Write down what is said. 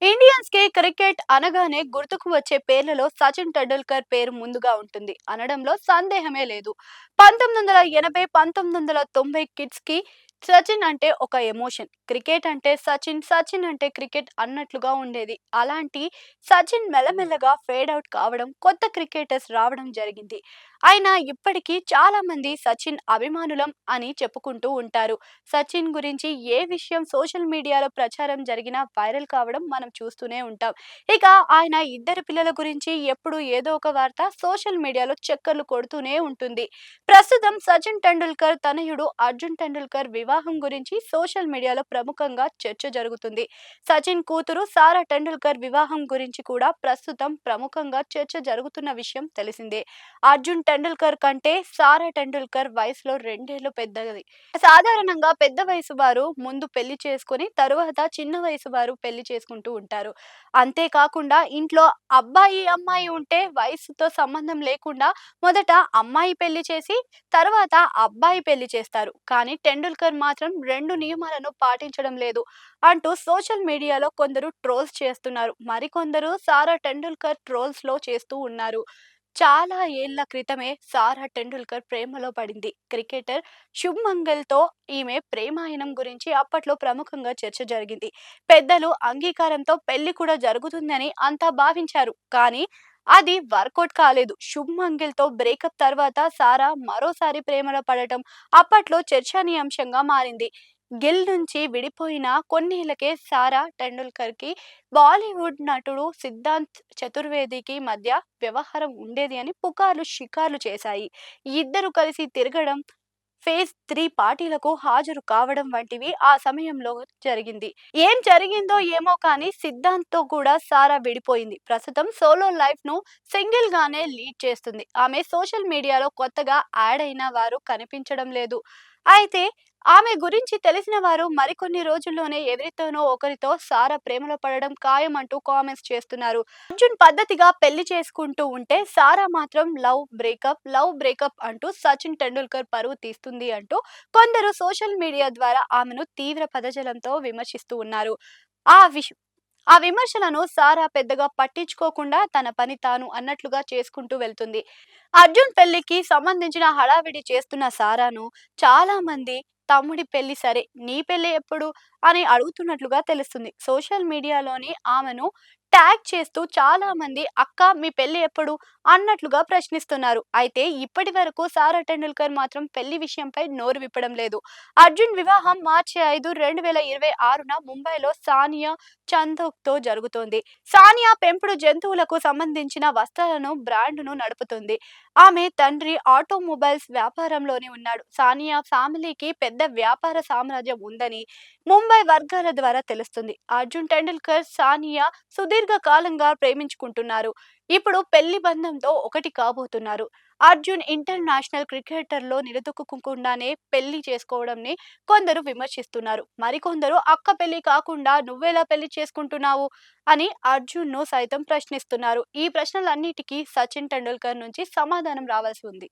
ఇండియన్స్‌కి cricket అనగానే గుర్తుకు వచ్చే పేర్లలో సచిన్ టెండూల్కర్ పేరు ముందుగా ఉంటుంది అనడంలో సందేహమే లేదు. 1980, 1990 కిడ్స్‌కి సచిన్ అంటే ఒక ఎమోషన్. క్రికెట్ అంటే సచిన్, సచిన్ అంటే క్రికెట్ అన్నట్లుగా ఉండేది. అలాంటి సచిన్ మెల్లమెల్లగా ఫేడ్ ఔట్ కావడం, కొత్త క్రికెటర్స్ రావడం జరిగింది. అయినా ఇప్పటికీ చాలామంది సచిన్ అభిమానులం అని చెప్పుకుంటూ ఉంటారు. సచిన్ గురించి ఏ విషయం సోషల్ మీడియాలో ప్రచారం జరిగినా వైరల్ కావడం మనం చూస్తూనే ఉంటాం. ఇక ఆయన ఇద్దరు పిల్లల గురించి ఎప్పుడు ఏదో ఒక వార్త సోషల్ మీడియాలో చక్కర్లు కొడుతూనే ఉంటుంది. ప్రస్తుతం సచిన్ టెండూల్కర్ తనయుడు అర్జున్ టెండూల్కర్ వివాహం గురించి సోషల్ మీడియాలో ప్రముఖంగా చర్చ జరుగుతుంది. సచిన్ కూతురు సారా టెండూల్కర్ వివాహం గురించి కూడా ప్రస్తుతం ప్రముఖంగా చర్చ జరుగుతున్న విషయం తెలిసిందే. అర్జున్ టెండూల్కర్ కంటే సారా టెండూల్కర్ వయసులో రెండేళ్లు పెద్దది. సాధారణంగా పెద్ద వయసు వారు ముందు పెళ్లి చేసుకొని తరువాత చిన్న వయసు వారు పెళ్లి చేసుకుంటూ ఉంటారు. అంతేకాకుండా ఇంట్లో అబ్బాయి, అమ్మాయి ఉంటే వయసుతో సంబంధం లేకుండా మొదట అమ్మాయి పెళ్లి చేసి తర్వాత అబ్బాయి పెళ్లి చేస్తారు. కానీ టెండూల్కర్ మాత్రం 2 నియమాలను పాటించడం లేదు అంటూ సోషల్ మీడియాలో కొందరు ట్రోల్స్ చేస్తున్నారు. మరికొందరు సారా టెండూల్కర్ ట్రోల్స్‌లో చేస్తూ ఉన్నారు. చాలా ఏళ్ల క్రితమే సారా టెండూల్కర్ ప్రేమలో పడింది. క్రికెటర్ శుభ్‌మన్ గిల్‌తో ఈమె ప్రేమాయణం గురించి అప్పట్లో ప్రముఖంగా చర్చ జరిగింది. పెద్దలు అంగీకారంతో పెళ్లి కూడా జరుగుతుందని అంతా భావించారు. కానీ అది వర్కౌట్ కాలేదు. శుభ్‌మన్ గిల్‌తో బ్రేకప్ తర్వాత సారా మరోసారి ప్రేమలో పడటం అప్పట్లో చర్చనీయాంశంగా మారింది. గిల్ నుంచి విడిపోయిన కొన్నేళ్లకే సారా టెండూల్కర్‌కి బాలీవుడ్ నటుడు సిద్ధాంత్ చతుర్వేదికి మధ్య వ్యవహారం ఉండేది అని పుకార్లు షికార్లు చేశాయి. ఈ ఇద్దరు కలిసి తిరగడం, ఫేజ్ 3 పార్టీలకు హాజరు కావడం వంటివి ఆ సమయంలో జరిగింది. ఏం జరిగిందో ఏమో కానీ సిద్ధాంత్‌తో కూడా సారా విడిపోయింది. ప్రస్తుతం సోలో లైఫ్‌ను సింగిల్ గానే లీడ్ చేస్తుంది. ఆమె సోషల్ మీడియాలో కొత్తగా యాడ్ అయిన వారు కనిపించడం లేదు. అయితే ఆమె గురించి తెలిసిన వారు మరికొన్ని రోజుల్లోనే ఎవరితోనో ఒకరితో సారా ప్రేమలో పడడం ఖాయమంటూ కామెంట్స్ చేస్తున్నారు. అర్జున్ పద్ధతిగా పెళ్లి చేసుకుంటూ ఉంటే సారా మాత్రం లవ్ బ్రేకప్ అంటూ సచిన్ టెండూల్కర్ పరువు తీస్తుంది అంటూ కొందరు సోషల్ మీడియా ద్వారా ఆమెను తీవ్ర పదజాలంతో విమర్శిస్తూ ఉన్నారు. ఆ విష ఆ విమర్శలను సారా పెద్దగా పట్టించుకోకుండా తన పని తాను అన్నట్లుగా చేసుకుంటూ వెళ్తుంది. అర్జున్ పెళ్లికి సంబంధించిన హడావిడి చేస్తున్న సారాను చాలా మంది తమ్ముడి పెళ్లి సరే నీ పెళ్లి ఎప్పుడు అని అడుగుతున్నట్లుగా తెలుస్తుంది. సోషల్ మీడియాలోని ఆమెను ట్యాగ్ చేస్తూ చాలా మంది అక్క మీ పెళ్లి ఎప్పుడు అన్నట్లుగా ప్రశ్నిస్తున్నారు. అయితే ఇప్పటి వరకు సారా టెండూల్కర్ మాత్రం పెళ్లి విషయంపై నోరు విప్పడం లేదు. అర్జున్ వివాహం మార్చి 5, 2026న ముంబైలో సానియా చందోక్తో జరుగుతోంది. సానియా పెంపుడు జంతువులకు సంబంధించిన వస్త్రాలను బ్రాండ్‌ను నడుపుతుంది. ఆమె తండ్రి ఆటోమొబైల్స్ వ్యాపారంలోనే ఉన్నాడు. సానియా ఫ్యామిలీకి పెద్ద వ్యాపార సామ్రాజ్యం ఉందని ముంబై వర్గాల ద్వారా తెలుస్తుంది. అర్జున్ టెండూల్కర్, సానియా సుదీర్ఘ కాలంగా ప్రేమించుకుంటున్నారు. ఇప్పుడు పెళ్లి బంధంతో ఒకటి కాబోతున్నారు. అర్జున్ ఇంటర్నేషనల్ క్రికెటర్‌లో నిలదొక్కుకుండానే పెళ్లి చేసుకోవడంని కొందరు విమర్శిస్తున్నారు. మరికొందరు అక్క పెళ్లి కాకుండా నువ్వెలా పెళ్లి చేసుకుంటున్నావు అని అర్జున్‌ను సైతం ప్రశ్నిస్తున్నారు. ఈ ప్రశ్నలన్నిటికీ సచిన్ టెండూల్కర్ నుంచి సమాధానం రావాల్సి ఉంది.